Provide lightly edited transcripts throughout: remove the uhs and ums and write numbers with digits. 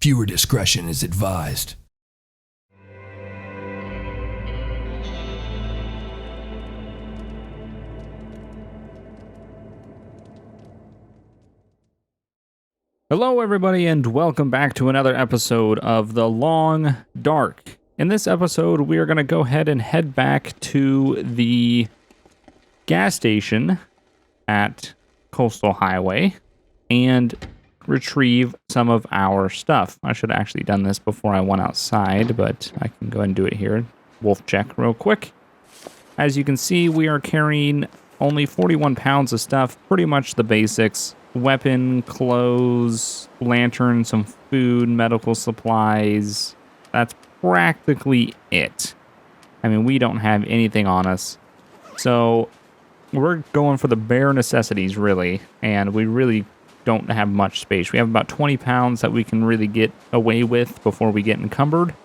Viewer discretion is advised. Hello, everybody, and welcome back to another episode of The Long Dark. In this episode, we are going to go ahead and head back to the gas station at Coastal Highway and retrieve some of our stuff. I should have actually done this before I went outside, but I can go ahead and do it here. Wolf check real quick. As you can see, we are carrying only 41 pounds of stuff, pretty much the basics. Weapon, clothes, lantern, some food, medical supplies. That's practically it. I mean, we don't have anything on us. So we're going for the bare necessities, really. And we really don't have much space. We have about 20 pounds that we can really get away with before we get encumbered.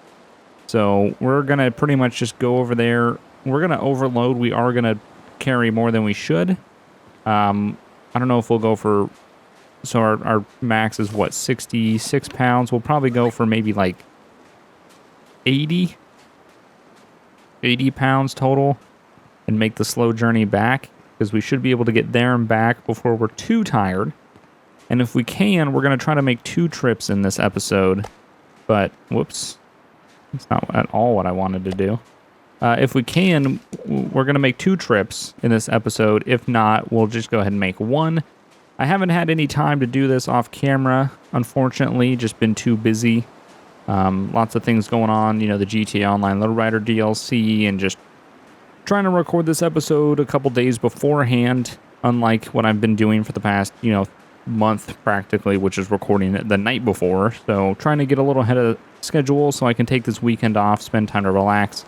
So we're going to pretty much just go over there. We're going to overload. We are going to carry more than we should. I don't know if we'll go for, so our max is what, 66 pounds? We'll probably go for maybe like 80 pounds total and make the slow journey back, because we should be able to get there and back before we're too tired. And if we can, we're going to try to make 2 trips in this episode. But, whoops, it's not at all what I wanted to do. If we can, we're going to make 2 trips in this episode. If not, we'll just go ahead and make 1. I haven't had any time to do this off camera, unfortunately. Just been too busy. Lots of things going on, you know, the GTA Online Lowrider DLC, and just trying to record this episode a couple days beforehand, unlike what I've been doing for the past, month practically, which is recording it the night before. So trying to get a little ahead of schedule so I can take this weekend off, spend time to relax.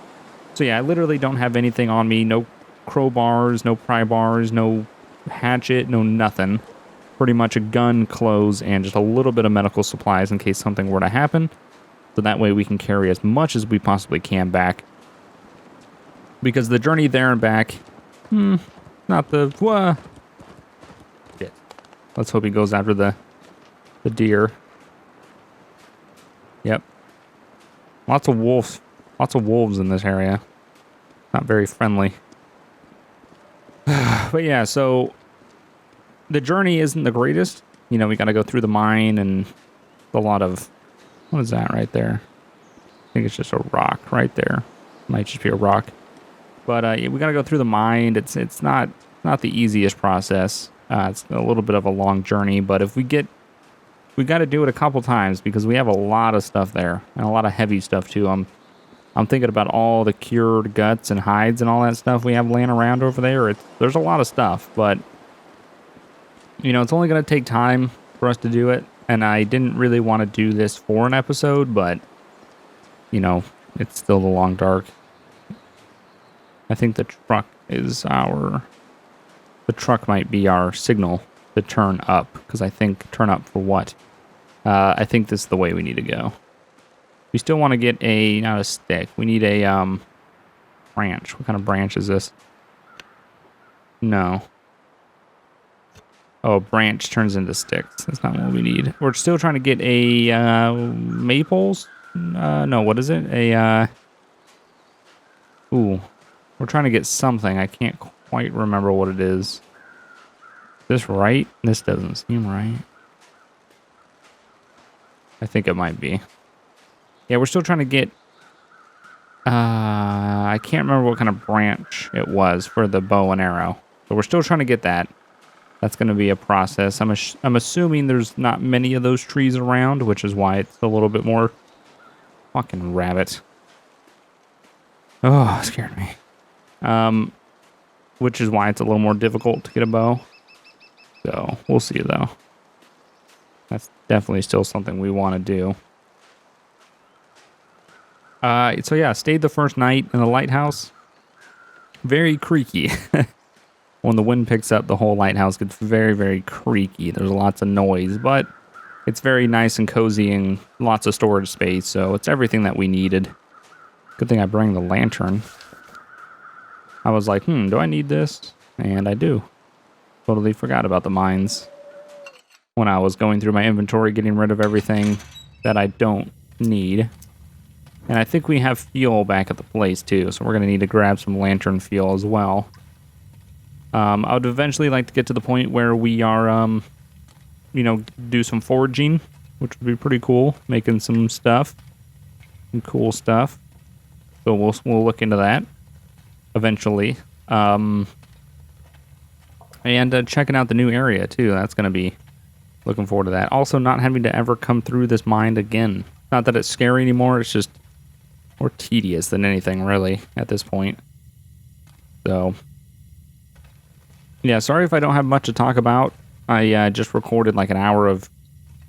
So yeah, I literally don't have anything on me. No crowbars, no pry bars, no hatchet, no nothing. Pretty much a gun, clothes, and just a little bit of medical supplies in case something were to happen. So that way we can carry as much as we possibly can back. Because the journey there and back, not the... Shit. Let's hope he goes after the deer. Yep. Lots of wolves. Lots of wolves in this area. Not very friendly. But yeah, so the journey isn't the greatest. You know, we got to go through the mine and a lot of... What is that right there? I think it's just a rock right there. Might just be a rock. But we got to go through the mine. It's not the easiest process. It's a little bit of a long journey, but if we got to do it a couple times because we have a lot of stuff there and a lot of heavy stuff too. I'm thinking about all the cured guts and hides and all that stuff we have laying around over there. There's a lot of stuff, but, it's only going to take time for us to do it. And I didn't really want to do this for an episode, but, it's still the Long Dark. I think the truck might be our signal to turn up, because I think turn up for what? I think this is the way we need to go. We still want to get not a stick. We need a branch. What kind of branch is this? No. Oh, a branch turns into sticks. That's not what we need. We're still trying to get a maples. No, what is it? We're trying to get something. I can't quite remember what it is. Is this right? This doesn't seem right. I think it might be. Yeah, we're still trying to get... I can't remember what kind of branch it was for the bow and arrow. But we're still trying to get that. That's going to be a process. I'm assuming there's not many of those trees around, which is why it's a little bit more... Fucking rabbit. Oh, it scared me. Which is why it's a little more difficult to get a bow. So, we'll see, though. That's definitely still something we want to do. So yeah, stayed the first night in the lighthouse. Very creaky. When the wind picks up, the whole lighthouse gets very, very creaky. There's lots of noise, but it's very nice and cozy and lots of storage space, so it's everything that we needed. Good thing I bring the lantern. I was like, do I need this? And I do. Totally forgot about the mines when I was going through my inventory, getting rid of everything. that I don't need. And I think we have fuel back at the place too, so we're going to need to grab some lantern fuel as well. I would eventually like to get to the point where we are, do some foraging, which would be pretty cool, making some stuff, some cool stuff. So we'll look into that eventually. And checking out the new area too. That's going to be looking forward to that. Also, not having to ever come through this mine again. Not that it's scary anymore. It's just more tedious than anything, really, at this point. So, yeah, sorry if I don't have much to talk about. I just recorded like an hour of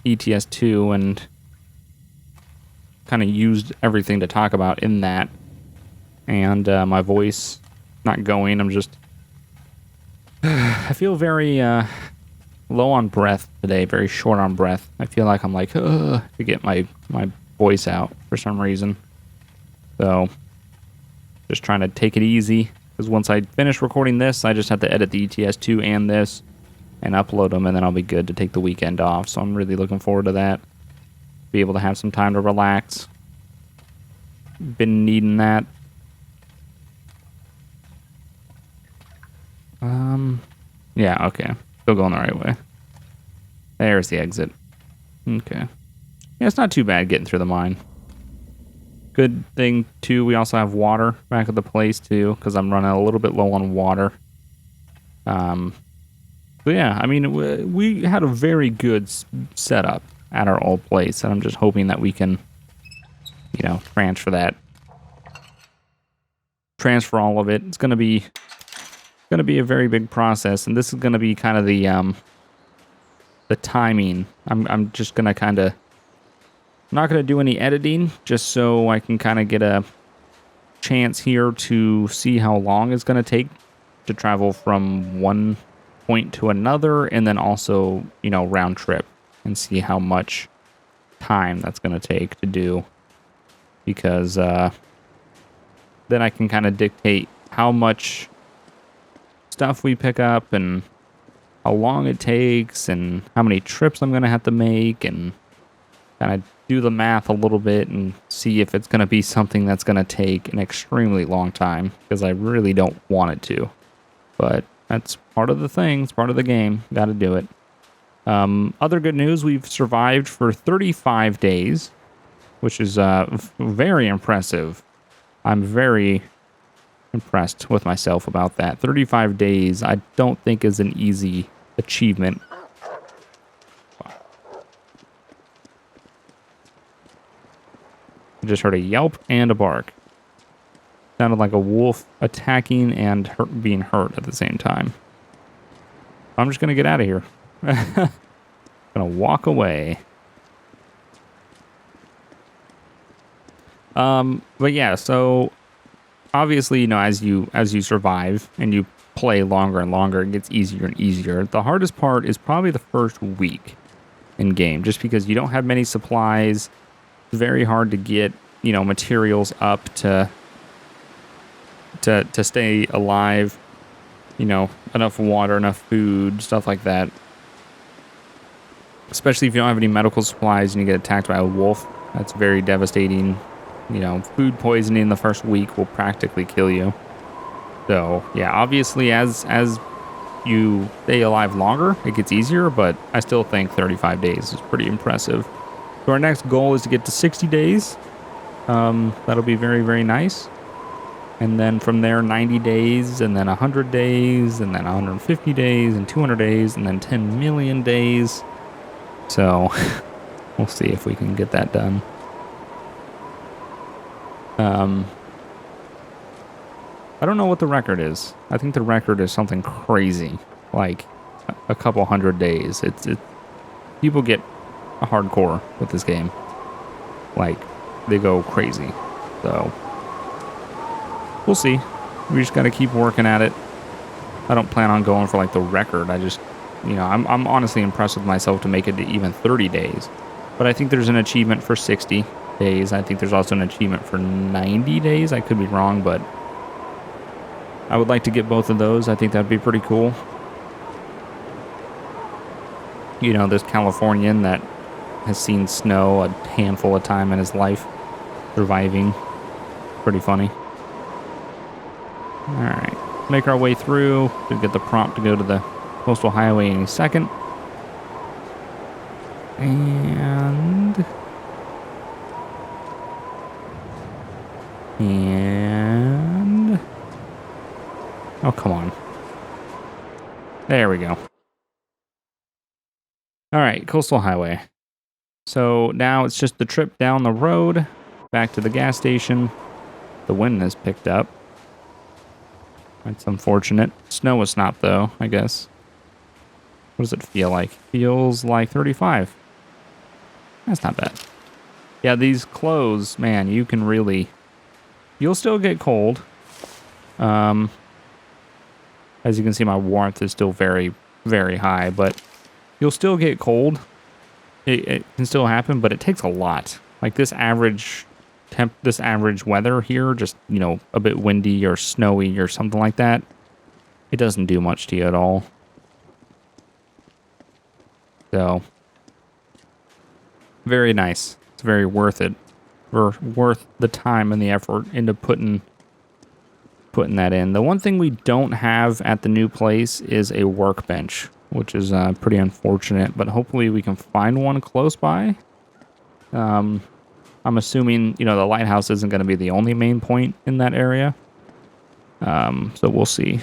ETS2 and kind of used everything to talk about in that. And my voice not going. I'm just... I feel very low on breath today, very short on breath. I feel like I'm like, to get my voice out for some reason. So, just trying to take it easy. Because once I finish recording this, I just have to edit the ETS2 and this and upload them, and then I'll be good to take the weekend off. So I'm really looking forward to that. Be able to have some time to relax. Been needing that. Yeah, okay. Still going the right way. There's the exit. Okay. Yeah, it's not too bad getting through the mine. Good thing, too, we also have water back at the place, too, because I'm running a little bit low on water. But yeah, I mean, we had a very good setup at our old place, and I'm just hoping that we can, transfer all of it. It's going to be a very big process, and this is going to be kind of the timing. I'm just going to kind of not going to do any editing, just so I can kind of get a chance here to see how long it's going to take to travel from one point to another, and then also, round trip, and see how much time that's going to take to do, because then I can kind of dictate how much stuff we pick up and how long it takes and how many trips I'm going to have to make, and kind of do the math a little bit and see if it's going to be something that's going to take an extremely long time, because I really don't want it to. But that's part of the thing. It's part of the game. Got to do it. Other good news, we've survived for 35 days, which is very impressive. I'm very impressed with myself about that. 35 days, I don't think is an easy achievement. I just heard a yelp and a bark. Sounded like a wolf attacking and being hurt at the same time. I'm just going to get out of here. Gonna walk away. But yeah, so obviously, as you survive and you play longer and longer, it gets easier and easier. The hardest part is probably the first week in game, just because you don't have many supplies. It's very hard to get, materials up to stay alive. Enough water, enough food, stuff like that. Especially if you don't have any medical supplies and you get attacked by a wolf. That's very devastating. Food poisoning the first week will practically kill you. So, yeah, obviously as you stay alive longer, it gets easier, but I still think 35 days is pretty impressive. So our next goal is to get to 60 days. That'll be very, very nice. And then from there, 90 days, and then 100 days, and then 150 days, and 200 days, and then 10 million days. So, we'll see if we can get that done. I don't know what the record is. I think the record is something crazy, like a couple 100 days. It's people get hardcore with this game. Like, they go crazy. So, we'll see. We just got to keep working at it. I don't plan on going for like the record. I just, I'm honestly impressed with myself to make it to even 30 days. But I think there's an achievement for 60 days. I think there's also an achievement for 90 days. I could be wrong, but I would like to get both of those. I think that'd be pretty cool. This Californian that has seen snow a handful of time in his life, surviving. Pretty funny. All right, make our way through. Should get the prompt to go to the coastal highway any second. And oh, come on. There we go. All right, coastal highway. So now it's just the trip down the road, back to the gas station. The wind has picked up. That's unfortunate. Snow has stopped though, I guess. What does it feel like? Feels like 35. That's not bad. Yeah, these clothes, man, you can really... You'll still get cold. As you can see, my warmth is still very, very high, but you'll still get cold. It can still happen, but it takes a lot. Like this average weather here, just, you know, a bit windy or snowy or something like that, it doesn't do much to you at all. So, very nice. It's very worth it. Worth the time and the effort into putting that in. The one thing we don't have at the new place is a workbench, which is pretty unfortunate, but hopefully we can find one close by. I'm assuming, you know, the lighthouse isn't going to be the only main point in that area. So we'll see.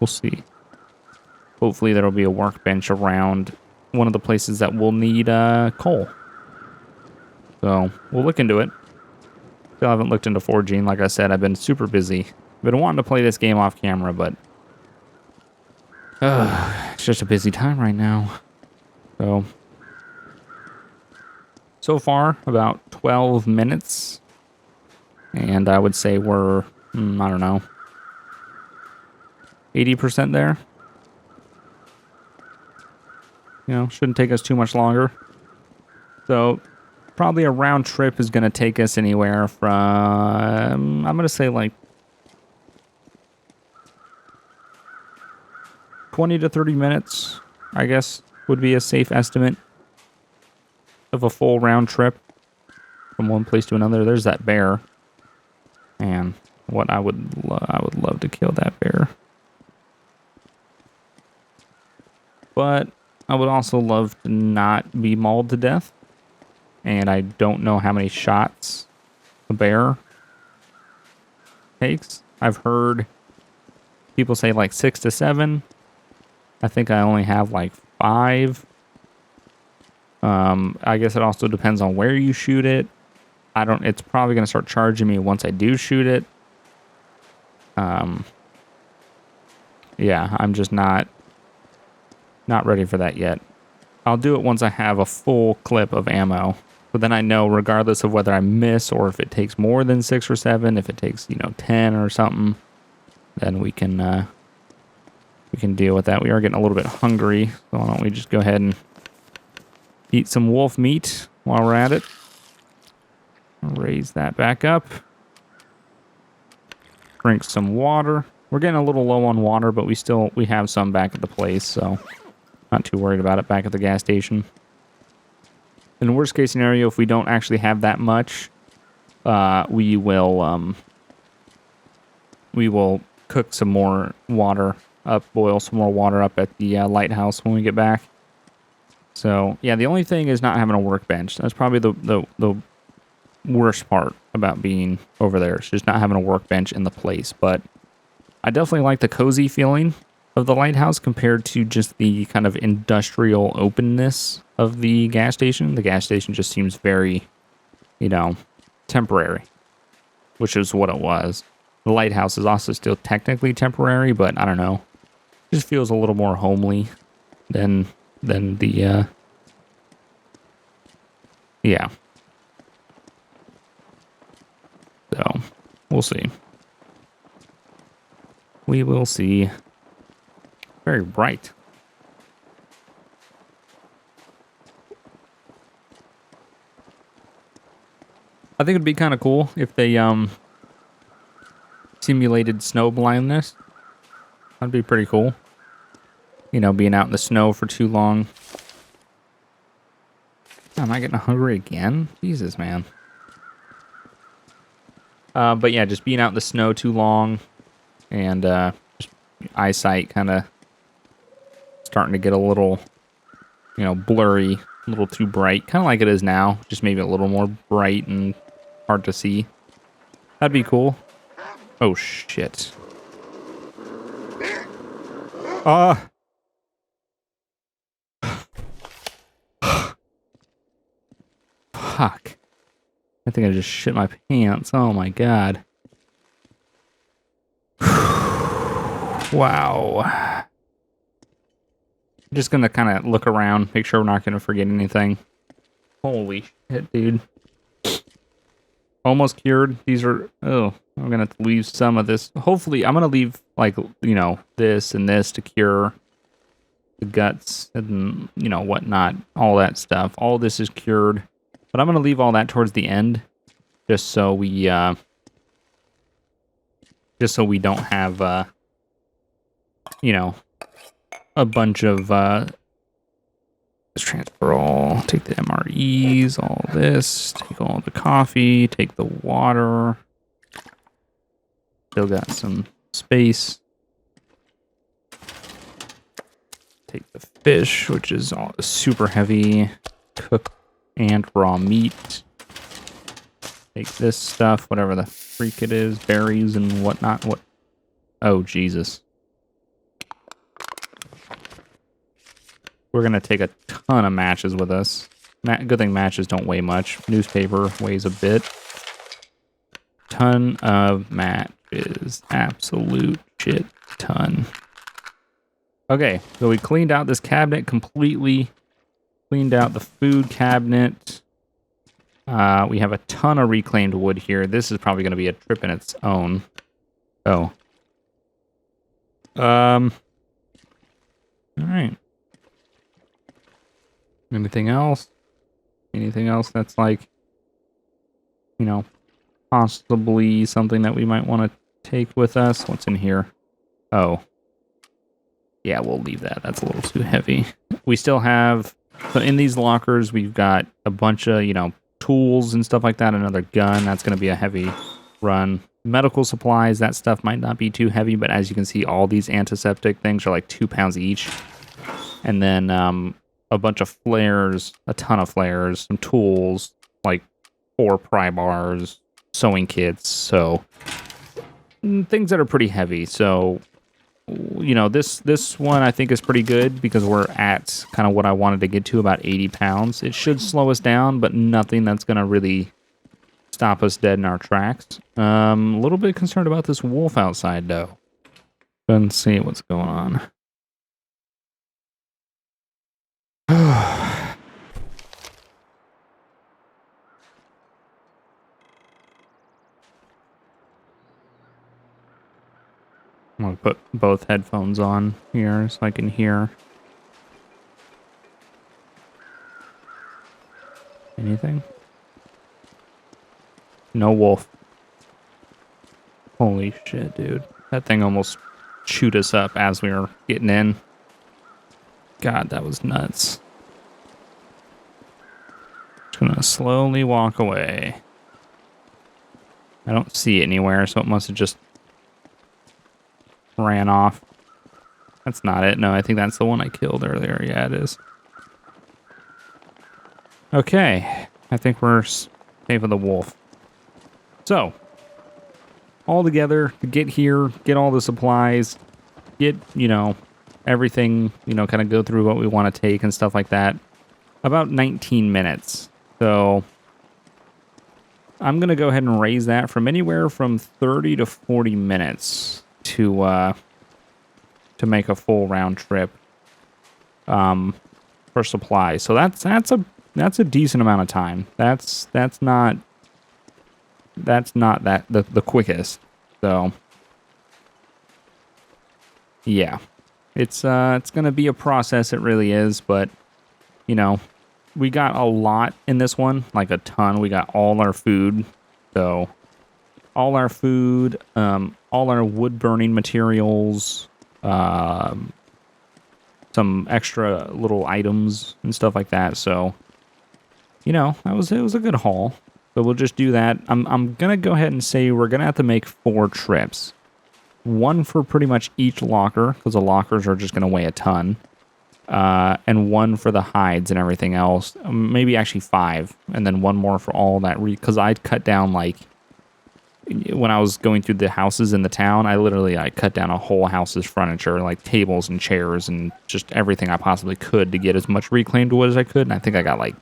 We'll see. Hopefully there'll be a workbench around one of the places that will need coal. So we'll look into it. Still haven't looked into forging. Like I said, I've been super busy. I've been wanting to play this game off camera, but it's just a busy time right now. So far, about 12 minutes. And I would say we're, I don't know, 80% there. You know, shouldn't take us too much longer. So, probably a round trip is going to take us anywhere from, I'm going to say like 20 to 30 minutes, I guess, would be a safe estimate of a full round trip from one place to another. There's that bear. Man, what I would love to kill that bear. But I would also love to not be mauled to death. And I don't know how many shots a bear takes. I've heard people say like 6 to 7. I think I only have like 5. I guess it also depends on where you shoot it. It's probably going to start charging me once I do shoot it. Yeah, I'm just not ready for that yet. I'll do it once I have a full clip of ammo. But then I know, regardless of whether I miss or if it takes more than 6 or 7, if it takes, 10 or something, then we can deal with that. We are getting a little bit hungry, so why don't we just go ahead and eat some wolf meat while we're at it. Raise that back up. Drink some water. We're getting a little low on water, but we have some back at the place, so not too worried about it back at the gas station. In the worst case scenario, if we don't actually have that much, we will cook some more water up, boil some more water up at the lighthouse when we get back. So yeah, the only thing is not having a workbench. That's probably the worst part about being over there. It's just not having a workbench in the place. But I definitely like the cozy feeling of the lighthouse compared to just the kind of industrial openness of the gas station. The gas station just seems very, temporary, which is what it was. The lighthouse is also still technically temporary, but I don't know. It just feels a little more homely than the, yeah. So, we'll see. We will see. Very bright. I think it'd be kind of cool if they simulated snow blindness. That'd be pretty cool. Being out in the snow for too long. Oh am I getting hungry again? Jesus, man. But yeah, just being out in the snow too long and just eyesight kind of starting to get a little, blurry, a little too bright. Kind of like it is now, just maybe a little more bright and hard to see. That'd be cool. Oh, shit. Fuck. I think I just shit my pants. Oh my god. Wow. I'm just gonna kind of look around, make sure we're not gonna forget anything. Holy shit, dude. Almost cured. These are... Oh, I'm gonna have to leave some of this. Hopefully, I'm gonna leave, like, this and this to cure the guts and, whatnot. All that stuff. All this is cured. But I'm going to leave all that towards the end, just so we don't have, a bunch of, let's transfer all, take the MREs, all this, take all the coffee, take the water. Still got some space. Take the fish, which is all super heavy, cook and raw meat. Take this stuff, whatever the freak it is, berries and whatnot. Oh, Jesus. We're going to take a ton of matches with us. Good thing matches don't weigh much. Newspaper weighs a bit. Ton of matches. Absolute shit ton. Okay, so we cleaned out this cabinet completely. Cleaned out the food cabinet. We have a ton of reclaimed wood here. This is probably going to be a trip in its own. Oh. All right. Anything else? Anything else that's like, possibly something that we might want to take with us? What's in here? Oh. Yeah, we'll leave that. That's a little too heavy. We still have... So in these lockers, we've got a bunch of, tools and stuff like that. Another gun. That's going to be a heavy run. Medical supplies. That stuff might not be too heavy, but as you can see, all these antiseptic things are like 2 pounds each. And then a bunch of flares, a ton of flares, some tools, like 4 pry bars, sewing kits. So things that are pretty heavy. So... this one I think is pretty good because we're at kind of what I wanted to get to, about 80 pounds. It should slow us down, but nothing that's going to really stop us dead in our tracks. A little bit concerned about this wolf outside, though. Let's see what's going on. I'm going to put both headphones on here so I can hear. Anything? No wolf. Holy shit, dude. That thing almost chewed us up as we were getting in. God, that was nuts. Just gonna slowly walk away. I don't see it anywhere, so it must have just ran off. That's not it. No, I think that's the one I killed earlier. Yeah, it is. Okay. I think we're safe with the wolf. So, all together to get here, get all the supplies, get, everything, kind of go through what we want to take and stuff like that. About 19 minutes. So, I'm going to go ahead and raise that from anywhere from 30 to 40 minutes to make a full round trip for supply. So that's a decent amount of time. That's not the quickest. So yeah. It's gonna be a process, it really is, but we got a lot in this one, like a ton. We got all our food. So all our food, all our wood burning materials, some extra little items and stuff like that. So it was a good haul. So we'll just do that. I'm gonna go ahead and say we're gonna have to make 4 trips. One for pretty much each locker, because the lockers are just gonna weigh a ton. And one for the hides and everything else. Maybe actually 5, and then one more for all that. Because I'd cut down, like, when I was going through the houses in the town, I cut down a whole house's furniture, like tables and chairs and just everything I possibly could to get as much reclaimed wood as I could. And I think I got like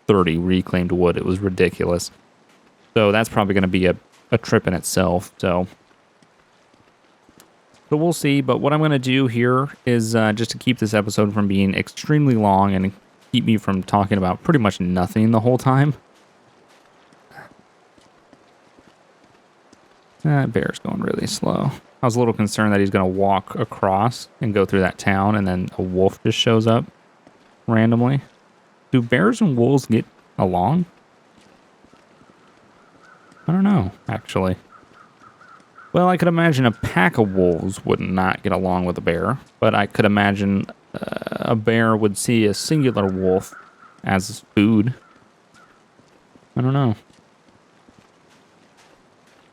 30 reclaimed wood. It was ridiculous. So that's probably going to be a trip in itself. So we'll see. But what I'm going to do here is just to keep this episode from being extremely long and keep me from talking about pretty much nothing the whole time. That bear's going really slow. I was a little concerned that he's going to walk across and go through that town and then a wolf just shows up randomly. Do bears and wolves get along? I don't know, actually. Well, I could imagine a pack of wolves would not get along with a bear, but I could imagine a bear would see a singular wolf as food. I don't know.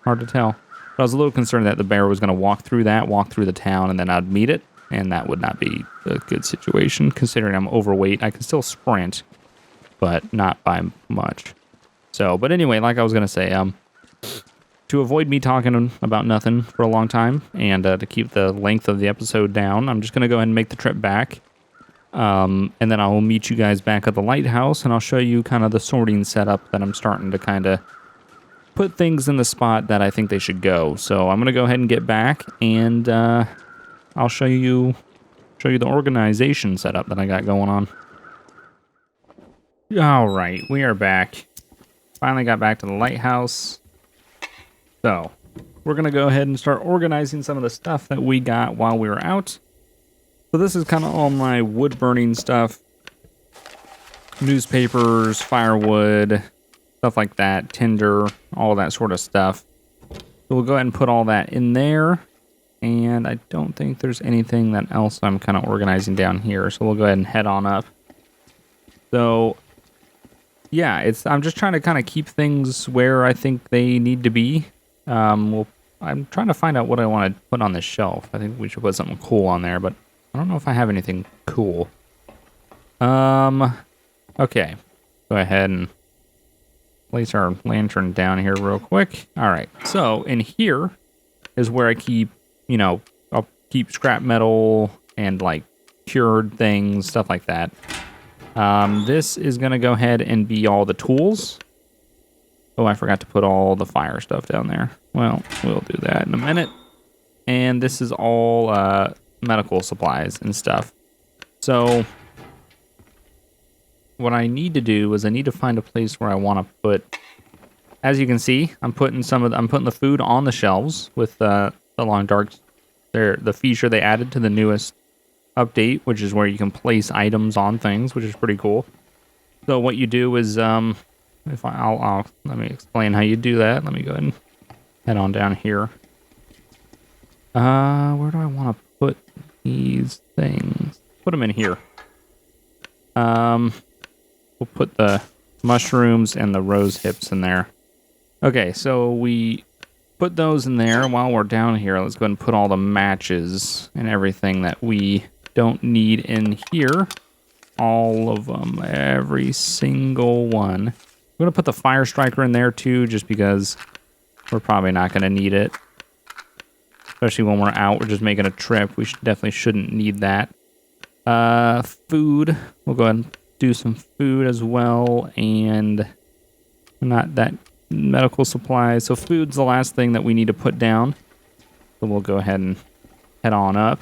Hard to tell. But I was a little concerned that the bear was going to walk through the town, and then I'd meet it, and that would not be a good situation, considering I'm overweight. I can still sprint, but not by much. So, but anyway, like I was going to say, to avoid me talking about nothing for a long time, and to keep the length of the episode down, I'm just going to go ahead and make the trip back. And then I'll meet you guys back at the lighthouse, and I'll show you kind of the sorting setup that I'm starting to kind of put things in the spot that I think they should go. So I'm going to go ahead and get back, and I'll show you the organization setup that I got going on. All right, we are back. Finally got back to the lighthouse. So we're going to go ahead and start organizing some of the stuff that we got while we were out. So this is kind of all my wood burning stuff. Newspapers, firewood, stuff like that, tinder, all that sort of stuff. So we'll go ahead and put all that in there. And I don't think there's anything that else I'm kind of organizing down here. So we'll go ahead and head on up. So yeah, I'm just trying to kind of keep things where I think they need to be. I'm trying to find out what I want to put on this shelf. I think we should put something cool on there, but I don't know if I have anything cool. Okay. Go ahead and place our lantern down here real quick. All right. So in here is where I keep, I'll keep scrap metal and like cured things, stuff like that. This is going to go ahead and be all the tools. Oh, I forgot to put all the fire stuff down there. Well, we'll do that in a minute. And this is all medical supplies and stuff. So what I need to do is I need to find a place where I want to put. As you can see, I'm putting the food on the shelves with the long darks. The feature they added to the newest update, which is where you can place items on things, which is pretty cool. So what you do is I'll let me explain how you do that. Let me go ahead and head on down here. Where do I want to put these things? Put them in here. We'll put the mushrooms and the rose hips in there. Okay, so we put those in there. While we're down here, let's go ahead and put all the matches and everything that we don't need in here. All of them, every single one. I'm going to put the fire striker in there too, just because we're probably not going to need it. Especially when we're out, we're just making a trip. We definitely shouldn't need that. Food. We'll go ahead and do some food as well. And not that medical supplies. So food's the last thing that we need to put down. So we'll go ahead and head on up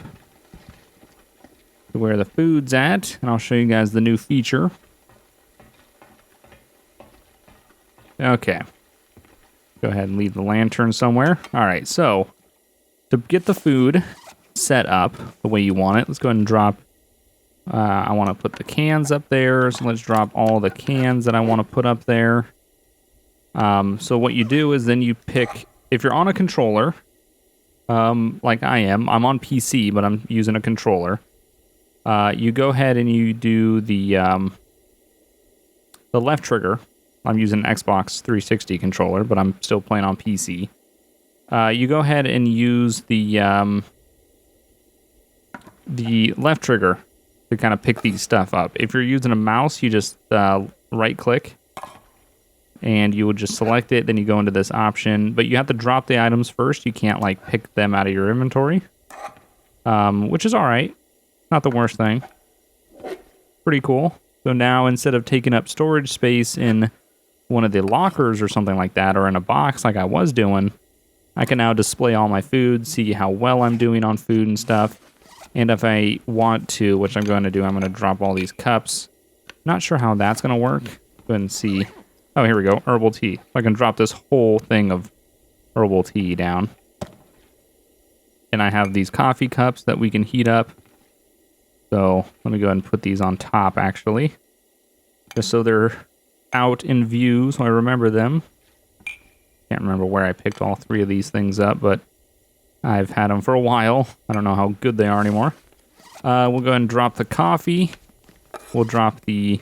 to where the food's at. And I'll show you guys the new feature. Okay. Go ahead and leave the lantern somewhere. All right, so to get the food set up the way you want it, let's go ahead and drop. I want to put the cans up there, so let's drop all the cans that I want to put up there. So what you do is then you pick, if you're on a controller, like I am, I'm on PC, but I'm using a controller. You go ahead and you do the the left trigger, I'm using an Xbox 360 controller, but I'm still playing on PC. You go ahead and use the left trigger to kind of pick these stuff up. If you're using a mouse, you just right click and you would just select it. Then you go into this option, but you have to drop the items first. You can't like pick them out of your inventory, which is all right. Not the worst thing. Pretty cool. So now instead of taking up storage space in one of the lockers or something like that, or in a box like I was doing, I can now display all my food, see how well I'm doing on food and stuff. And if I want to, which I'm going to do, I'm going to drop all these cups. Not sure how that's going to work. Go ahead and see. Oh, here we go. Herbal tea. I can drop this whole thing of herbal tea down. And I have these coffee cups that we can heat up. So let me go ahead and put these on top, actually. Just so they're out in view, so I remember them. Can't remember where I picked all three of these things up, but I've had them for a while. I don't know how good they are anymore. We'll go ahead and drop the coffee. We'll drop the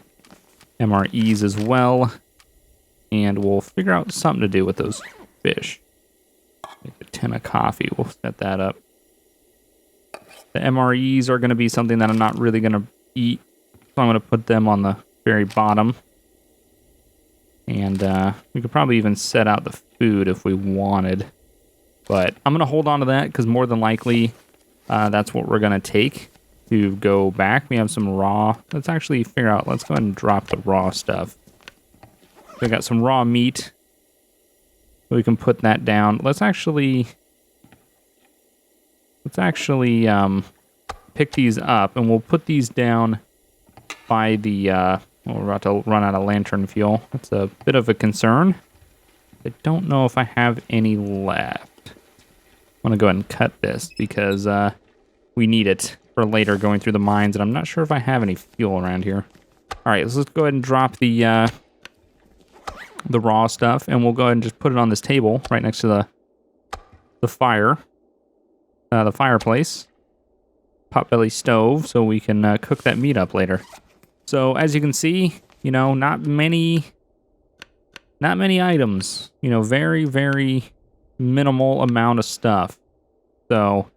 MREs as well. And we'll figure out something to do with those fish. Make a tin of coffee. We'll set that up. The MREs are going to be something that I'm not really going to eat. So I'm going to put them on the very bottom. And we could probably even set out the food if we wanted. But I'm going to hold on to that because more than likely that's what we're going to take to go back. We have some raw. Let's actually figure out. Let's go ahead and drop the raw stuff. We got some raw meat. We can put that down. Let's actually pick these up, and we'll put these down by the, we're about to run out of lantern fuel. That's a bit of a concern. I don't know if I have any left. I'm going to go ahead and cut this because we need it for later going through the mines, and I'm not sure if I have any fuel around here. All right, let's go ahead and drop the raw stuff, and we'll go ahead and just put it on this table right next to the fire. The fireplace, potbelly stove, so we can cook that meat up later. So as you can see, you know, not many items. You know, very, very minimal amount of stuff. So,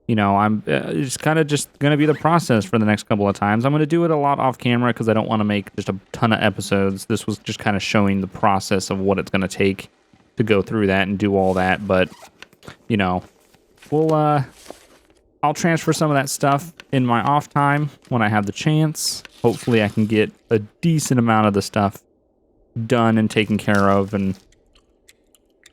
you know, I'm it's kind of just going to be the process for the next couple of times. I'm going to do it a lot off camera because I don't want to make just a ton of episodes. This was just kind of showing the process of what it's going to take to go through that and do all that. But, you know, I'll transfer some of that stuff in my off time when I have the chance. Hopefully I can get a decent amount of the stuff done and taken care of, and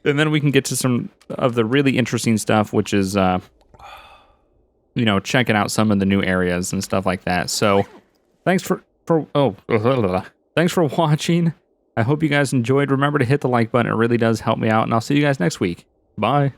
then we can get to some of the really interesting stuff, which is, you know, checking out some of the new areas and stuff like that. So thanks for watching. I hope you guys enjoyed. Remember to hit the like button. It really does help me out, and I'll see you guys next week. Bye.